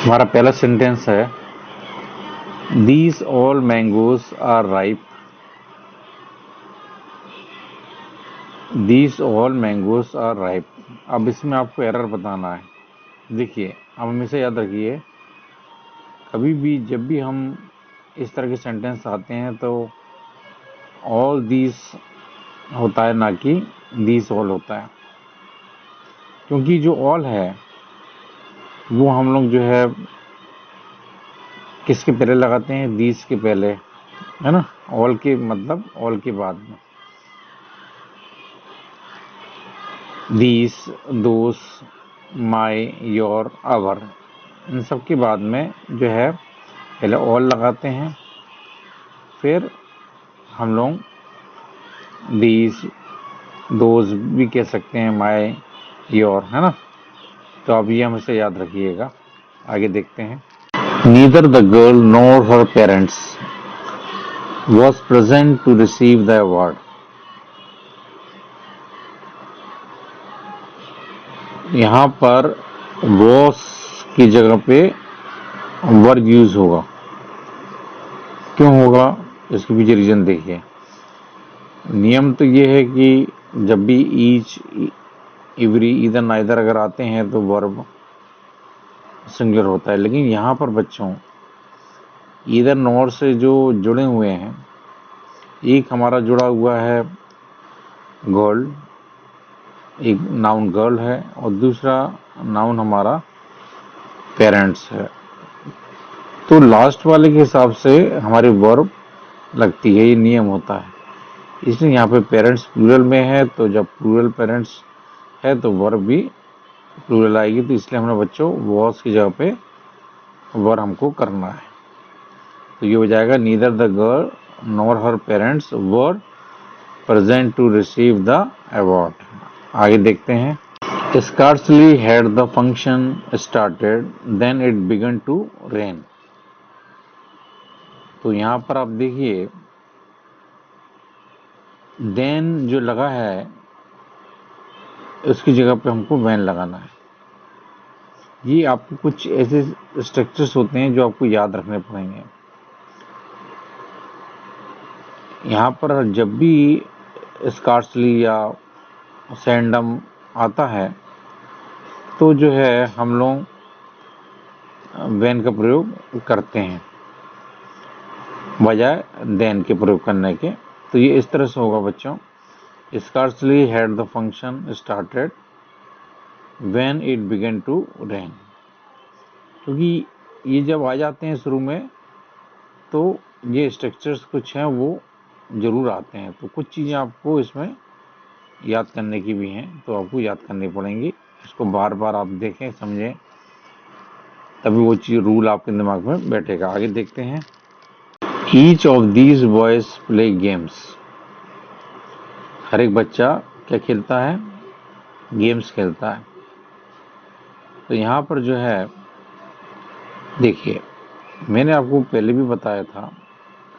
हमारा पहला सेंटेंस है these all mangoes are ripe. These all mangoes are ripe. अब इसमें आपको एरर बताना है। देखिए, अब हमेशा याद रखिए, कभी भी जब भी हम इस तरह के सेंटेंस आते हैं तो ऑल दीज होता है, ना कि दीज ऑल होता है, क्योंकि जो ऑल है वो हम लोग जो है किसके पहले लगाते हैं, दीज के पहले, है ना। ऑल के मतलब ऑल के बाद में these, those, my, your, our, इन सब के बाद में जो है पहले ऑल लगाते हैं, फिर हम लोग दीज, दोज भी कह सकते हैं, माई, योर, है ना। तो अब ये हमेशा याद रखिएगा। आगे देखते हैं। Neither the girl nor her parents was present to receive the award. यहाँ पर वॉस की जगह पे वर्ब यूज होगा। क्यों होगा, इसके पीछे रीजन देखिए। नियम तो ये है कि जब भी ईच, एवरी, इधर नाइदर अगर आते हैं तो वर्ब सिंगुलर होता है, लेकिन यहाँ पर बच्चों इधर नॉर से जो जुड़े हुए हैं, एक हमारा जुड़ा हुआ है गर्ल, एक नाउन गर्ल है और दूसरा नाउन हमारा पेरेंट्स है। तो लास्ट वाले के हिसाब से हमारी वर्ब लगती है, ये नियम होता है। इसलिए यहाँ पे पेरेंट्स प्लूरल में है, तो जब प्लूरल पेरेंट्स है तो वर्ब भी प्लूरल आएगी। तो इसलिए हमने बच्चों वॉज की जगह पे वर्ब हमको करना है। तो ये हो जाएगा neither the girl nor her parents were present to receive the award. आगे देखते हैं। Scarcely had the function started, then it began to rain। तो यहाँ पर आप देखिए, देन जो लगा है उसकी जगह पे हमको वैन लगाना है। ये आपको कुछ ऐसे स्ट्रक्चर्स होते हैं जो आपको याद रखने पड़ेंगे। यहाँ पर जब भी स्कार्सली या सैंडम आता है तो जो है हम लोग वैन का प्रयोग करते हैं बजाय देन के प्रयोग करने के। तो ये इस तरह से होगा बच्चों, Scarcely had the function started when it began to rain। क्योंकि ये जब आ जाते हैं शुरू में तो ये स्ट्रक्चर्स कुछ हैं वो जरूर आते हैं। तो कुछ चीज़ें आपको इसमें याद करने की भी हैं, तो आपको याद करनी पड़ेंगी। इसको बार बार आप देखें, समझें, तभी वो चीज़ रूल आपके दिमाग में बैठेगा। आगे देखते हैं। Each of these boys play games. हर एक बच्चा क्या खेलता है, गेम्स खेलता है। तो यहाँ पर जो है देखिए, मैंने आपको पहले भी बताया था,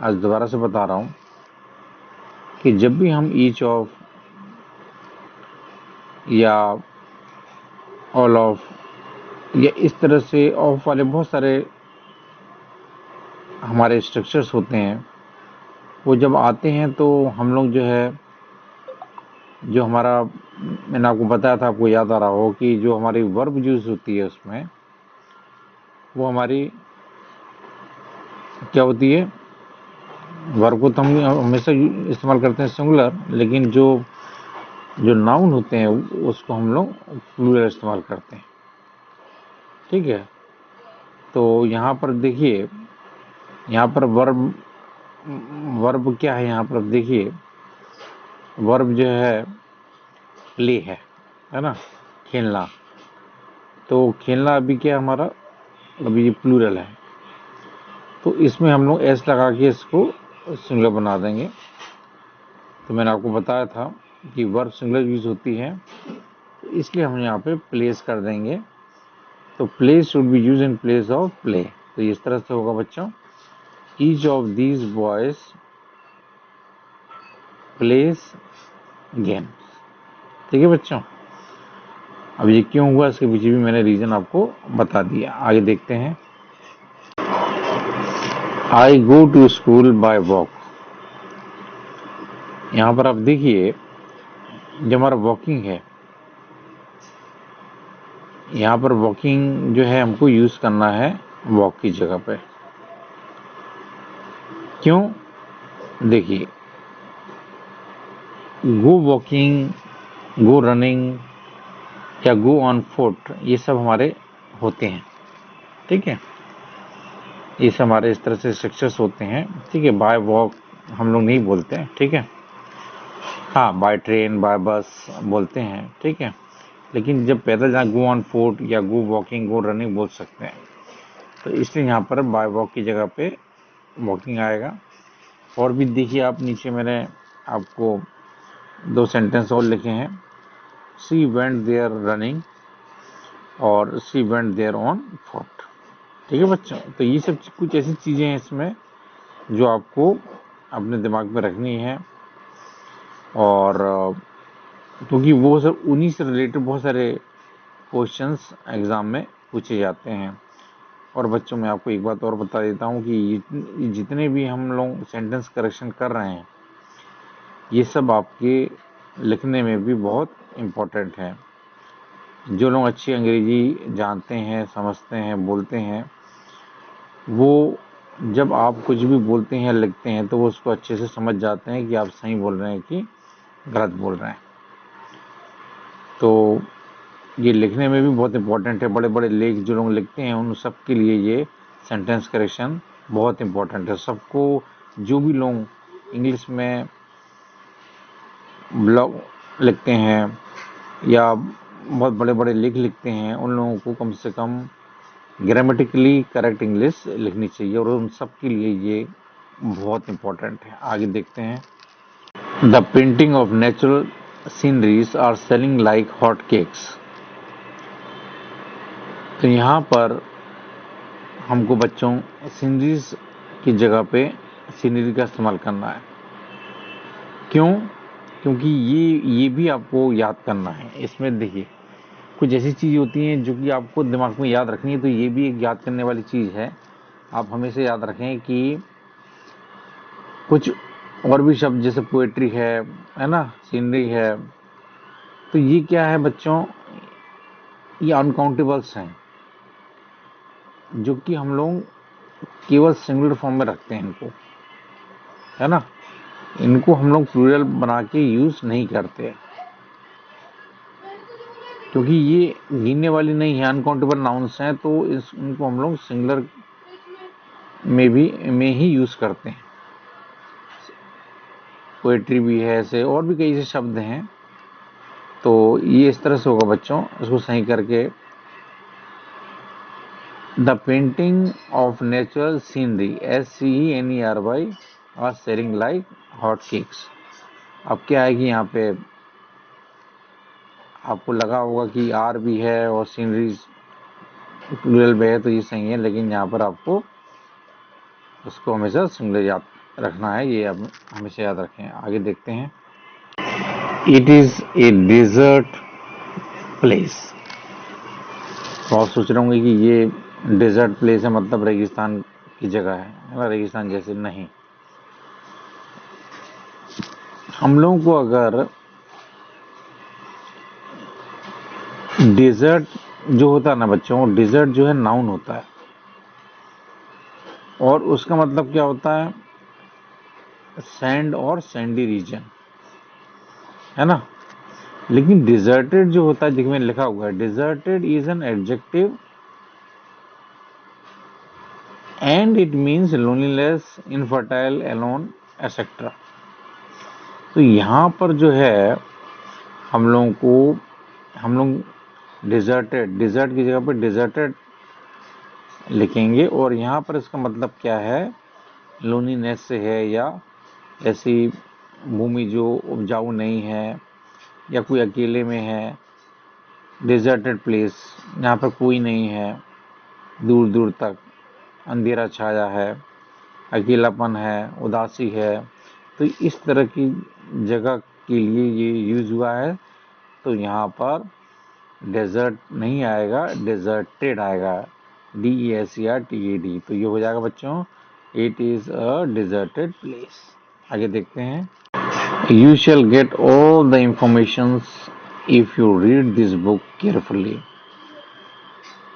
आज दोबारा से बता रहा हूँ कि जब भी हम ईच ऑफ या ऑल ऑफ या इस तरह से ऑफ वाले बहुत सारे हमारे स्ट्रक्चर्स होते हैं, वो जब आते हैं तो हम लोग जो है, जो हमारा, मैंने आपको बताया था, आपको याद आ रहा हो कि जो हमारी वर्ब यूज होती है उसमें वो हमारी क्या होती है, वर्ब को तो हम हमेशा इस्तेमाल करते हैं सिंगुलर, लेकिन जो नाउन होते हैं उसको हम लोग प्लूरल इस्तेमाल करते हैं। ठीक है, तो यहाँ पर देखिए, यहाँ पर वर्ब क्या है, यहाँ पर देखिए वर्ब जो है प्ले है ना, खेलना। तो खेलना अभी क्या हमारा, अभी ये प्लूरल है, तो इसमें हम लोग एस लगा के इसको सिंगुलर बना देंगे। तो मैंने आपको बताया था कि वर्ब सिंगुलर यूज होती है, तो इसलिए हम यहाँ पे प्लेस कर देंगे। तो place should be use in place of play. तो इस तरह से होगा बच्चों, each of these boys place games. ठीक है बच्चों। अब ये क्यों हुआ, इसके पीछे भी मैंने रीजन आपको बता दिया। आगे देखते हैं। I go to school by walk. यहाँ पर आप देखिए, जो हमारा वॉकिंग है, यहाँ पर वॉकिंग जो है हमको यूज करना है वॉक की जगह पे। क्यों? देखिए, गो वॉकिंग, गो रनिंग या गो ऑन फुट, ये सब हमारे होते हैं, ठीक है। ये सब हमारे इस तरह से स्ट्रक्चर्स होते हैं, ठीक है। बाय वॉक हम लोग नहीं बोलते हैं, ठीक है। हाँ, बाय ट्रेन, बाय बस बोलते हैं, ठीक है। लेकिन जब पैदल जाना, गो ऑन फुट या गो वॉकिंग, गो रनिंग बोल सकते हैं। तो इसलिए यहाँ पर बाय वॉक की जगह पे वॉकिंग आएगा। और भी देखिए आप, नीचे मैंने आपको 2 सेंटेंस और लिखे हैं। शी वेंट देयर रनिंग और she went there on foot, ठीक है बच्चों। तो ये सब कुछ ऐसी चीज़ें हैं इसमें जो आपको अपने दिमाग में रखनी है। और क्योंकि वो सब उन्हीं से रिलेटेड बहुत सारे क्वेश्चंस एग्ज़ाम में पूछे जाते हैं। और बच्चों, मैं आपको एक बात और बता देता हूँ कि जितने भी हम लोग सेंटेंस करेक्शन कर रहे हैं, ये सब आपके लिखने में भी बहुत इम्पोर्टेंट है। जो लोग अच्छी अंग्रेजी जानते हैं, समझते हैं, बोलते हैं, वो जब आप कुछ भी बोलते हैं, लिखते हैं, तो वो उसको अच्छे से समझ जाते हैं कि आप सही बोल रहे हैं कि गलत बोल रहे हैं। तो ये लिखने में भी बहुत इम्पोर्टेंट है। बड़े बड़े लेख जो लोग लिखते हैं, उन सब के लिए ये सेंटेंस करेक्शन बहुत इम्पोर्टेंट है। सबको, जो भी लोग इंग्लिश में ब्लॉग लिखते हैं या बहुत बड़े बड़े लेख लिखते हैं, उन लोगों को कम से कम ग्रामेटिकली करेक्ट इंग्लिश लिखनी चाहिए, और उन सब के लिए ये बहुत इम्पोर्टेंट है। आगे देखते हैं। The painting of natural sceneries are selling like hot cakes. तो यहाँ पर हमको बच्चों सीनरीज की जगह पे सीनरी का इस्तेमाल करना है। क्यों? क्योंकि ये भी आपको याद करना है। इसमें देखिए, कुछ ऐसी चीज़ होती हैं जो कि आपको दिमाग में याद रखनी है, तो ये भी एक याद करने वाली चीज़ है। आप हमेशा याद रखें कि कुछ और भी शब्द, जैसे पोएट्री है ना, सीनरी है, तो ये क्या है बच्चों, ये अनकाउंटेबल्स हैं, जो कि हम लोग केवल सिंगुलर फॉर्म में रखते हैं इनको, है ना। इनको हम लोग प्लूरल बना के यूज नहीं करते, क्योंकि ये गिनने वाली नहीं है, अनकाउंटेबल नाउन्स हैं, तो इनको हम लोग सिंगुलर में ही यूज करते हैं। पोएट्री भी है, ऐसे और भी कई से शब्द हैं। तो ये इस तरह से होगा बच्चों, इसको सही करके। The painting of natural scenery, SCENERY, are selling like hot cakes. अब क्या है कि यहाँ पे आपको लगा होगा कि आर भी है और सीनरीज प्लूरल में है, तो ये सही है, लेकिन यहाँ पर आपको उसको हमेशा सिंगुलर याद रखना है। ये आप हमेशा याद रखें। आगे देखते हैं। It is a desert place. तो आप सोच रहे होंगे कि ये डेजर्ट प्लेस है, मतलब रेगिस्तान की जगह है ना, रेगिस्तान जैसे नहीं। हम लोगों को अगर डेजर्ट जो होता है ना बच्चों, डेजर्ट जो है नाउन होता है, और उसका मतलब क्या होता है, सैंड और सैंडी रीजन, है ना। लेकिन डिजर्टेड जो होता है, देखिए मैंने लिखा हुआ है, deserted is an adjective and it means loneliness, infertile, alone, etcetera. तो यहाँ पर जो है हम लोग डिजर्टेड, डिजर्ट की जगह पर डिजर्टेड लिखेंगे, और यहाँ पर इसका मतलब क्या है, लोनलीनेस से है, या ऐसी भूमि जो उपजाऊ नहीं है, या कोई अकेले में है। डिजर्टेड प्लेस, यहाँ पर कोई नहीं है, दूर दूर तक अंधेरा छाया है, अकेलापन है, उदासी है। तो इस तरह की जगह के लिए ये यूज हुआ है। तो यहाँ पर डेजर्ट नहीं आएगा, डेजर्टेड आएगा, DESERTED। तो ये हो जाएगा बच्चों, it is a deserted place. आगे देखते हैं, you shall get all the information if you read this book carefully.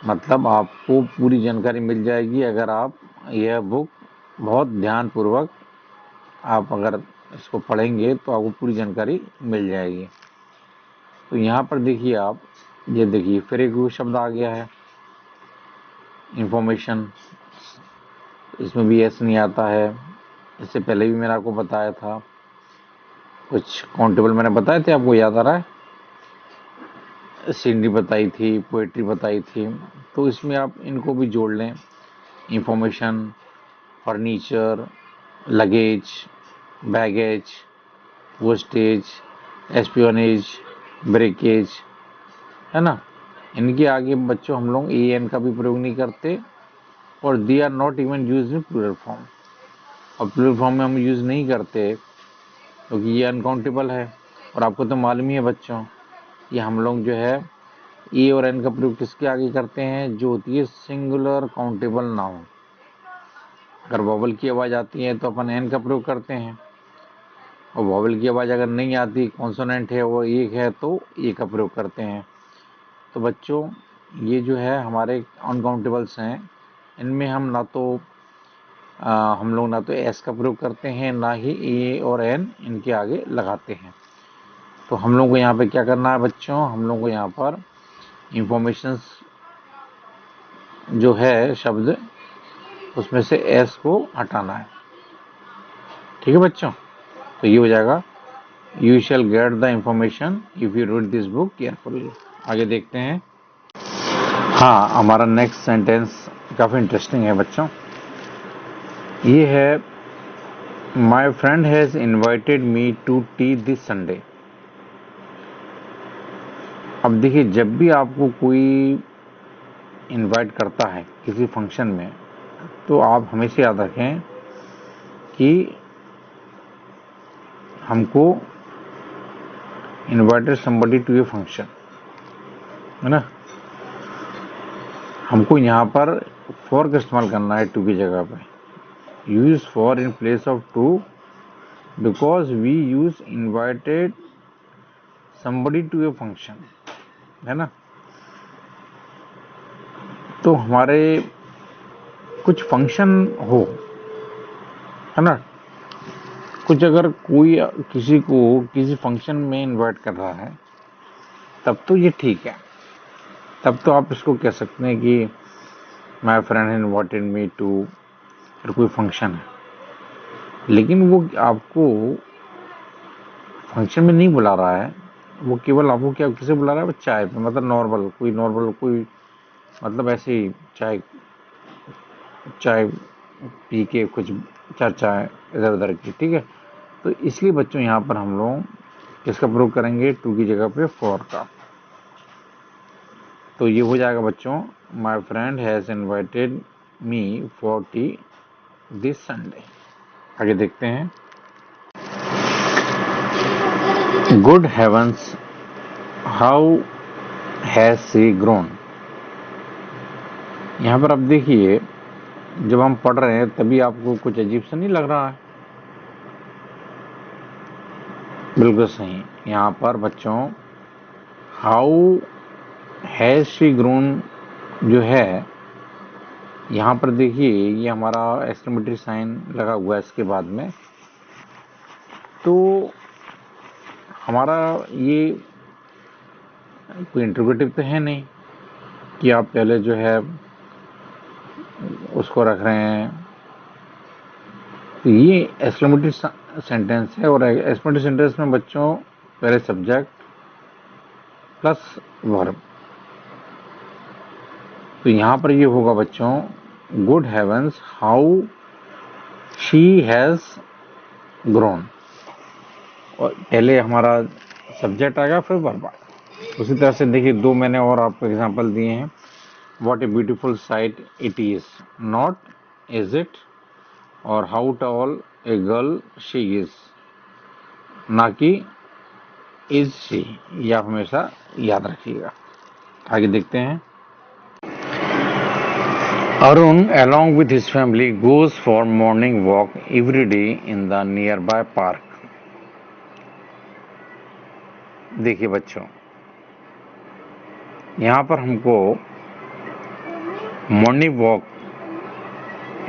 मतलब आपको पूरी जानकारी मिल जाएगी अगर आप यह बुक बहुत ध्यानपूर्वक आप अगर इसको पढ़ेंगे तो आपको पूरी जानकारी मिल जाएगी। तो यहाँ पर देखिए आप, ये देखिए फिर एक शब्द आ गया है, इंफॉर्मेशन। इसमें भी एस नहीं आता है, इससे पहले भी मैंने आपको बताया था, कुछ काउंटेबल मैंने बताए थे, आपको याद आ रहा है? सीनरी बताई थी, पोएट्री बताई थी। तो इसमें आप इनको भी जोड़ लें, information, furniture, luggage, baggage, postage, espionage, breakage, है ना। इनके आगे बच्चों हम लोग एन का भी प्रयोग नहीं करते, और they are not even use in plural form. और प्लूरल फॉर्म में हम यूज नहीं करते क्योंकि ये अनकाउंटेबल है। और आपको तो मालूम ही है बच्चों, ये हम लोग जो है ए और एन का प्रयोग किसके आगे करते हैं, जो होती है सिंगुलर काउंटेबल नाउन। अगर वॉवल की आवाज आती है तो अपन एन का प्रयोग करते हैं, और वॉवल की आवाज अगर नहीं आती, कॉन्सोनेंट है वो एक है, तो ए का प्रयोग करते हैं। तो बच्चों ये जो है हमारे अनकाउंटेबल्स हैं, इनमें हम ना तो हम लोग ना तो एस का प्रयोग करते हैं, ना ही ए और एन इनके आगे लगाते हैं। तो हम लोग को यहाँ पे क्या करना है बच्चों, हम लोग को यहाँ पर इंफॉर्मेशन जो है शब्द, उसमें से एस को हटाना है। ठीक है बच्चों, तो ये हो जाएगा, you shall get the information if you read this book carefully. आगे देखते हैं। हाँ, हमारा नेक्स्ट सेंटेंस काफ़ी इंटरेस्टिंग है बच्चों। ये है, my friend has invited me to tea this Sunday. अब देखिए, जब भी आपको कोई इनवाइट करता है किसी फंक्शन में, तो आप हमेशा याद रखें कि हमको invited somebody to a function, है ना। हमको यहाँ पर फॉर का इस्तेमाल करना है टू की जगह पे। Use for in place of to because we use invited somebody to a function, है ना। तो हमारे कुछ फंक्शन हो, है ना, कुछ अगर कोई किसी को किसी फंक्शन में इनवाइट कर रहा है, तब तो ये ठीक है, तब तो आप इसको कह सकते हैं कि my friend invited me to, फिर कोई फंक्शन है। लेकिन वो आपको फंक्शन में नहीं बुला रहा है, वो केवल आपको क्या किसे बुला रहा है, वो चाय पे, मतलब नॉर्मल कोई मतलब ऐसे ही चाय चाय पी के कुछ चर्चा इधर उधर की, ठीक है। तो इसलिए बच्चों यहाँ पर हम लोग किसका प्रयोग करेंगे, टू की जगह पे फॉर का। तो ये हो जाएगा बच्चों, my friend has invited me for tea this Sunday. आगे देखते हैं, good heavens how has she grown. यहाँ पर अब देखिए, जब हम पढ़ रहे हैं तभी आपको कुछ अजीब सा नहीं लग रहा है? बिल्कुल सही। यहाँ पर बच्चों हाउ हैज शी ग्रोन जो है, यहाँ पर देखिए ये हमारा एक्सक्लेमेटरी साइन लगा हुआ है इसके बाद में। तो हमारा ये कोई इंटरोगेटिव तो है नहीं कि आप पहले जो है उसको रख रहे हैं। तो ये एक्सक्लेमेटरी सेंटेंस है, और एक्सक्लेमेटरी सेंटेंस में बच्चों पहले सब्जेक्ट प्लस वर्ब। तो यहाँ पर ये होगा बच्चों, good heavens how she has grown, और पहले हमारा सब्जेक्ट आएगा फिर वर्ब आएगा। उसी तरह से देखिए, दो मैंने और आपको एग्जांपल दिए हैं, what a beautiful sight it is, not is it, और how tall a girl she is, ना कि इज शी। ये आप हमेशा याद रखिएगा। आगे देखते हैं। Arun, along with his family, goes for morning walk every day in the nearby park. देखिए बच्चों, यहाँ पर हमको मॉर्निंग वॉक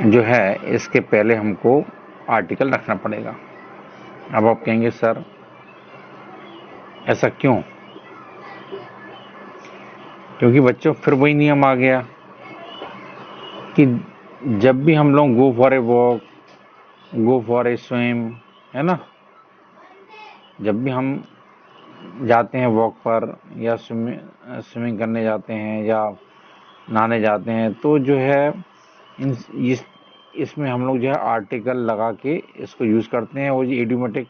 जो है इसके पहले हमको आर्टिकल रखना पड़ेगा। अब आप कहेंगे सर ऐसा क्यों? क्योंकि बच्चों फिर वही नियम आ गया कि जब भी हम लोग go for a walk, go for a swim, है ना, जब भी हम जाते हैं वॉक पर या स्विमिंग करने जाते हैं या नहाने जाते हैं, तो जो है इसमें हम लोग जो है आर्टिकल लगा के इसको यूज़ करते हैं, और ये इडियोमेटिक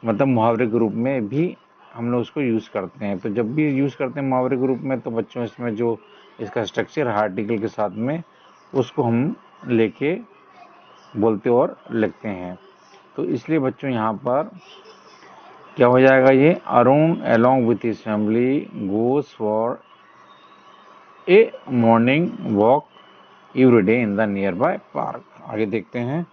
मतलब मुहावरे के रूप में भी हम लोग उसको यूज़ करते हैं। तो जब भी यूज़ करते हैं मुहावरे के रूप में, तो बच्चों इसमें जो इसका स्ट्रक्चर है आर्टिकल के साथ में, उसको हम लेके बोलते और लिखते हैं। तो इसलिए बच्चों यहाँ पर क्या हो जाएगा, ये Arun along with his family goes for a morning walk every day in the near by park. आगे देखते हैं।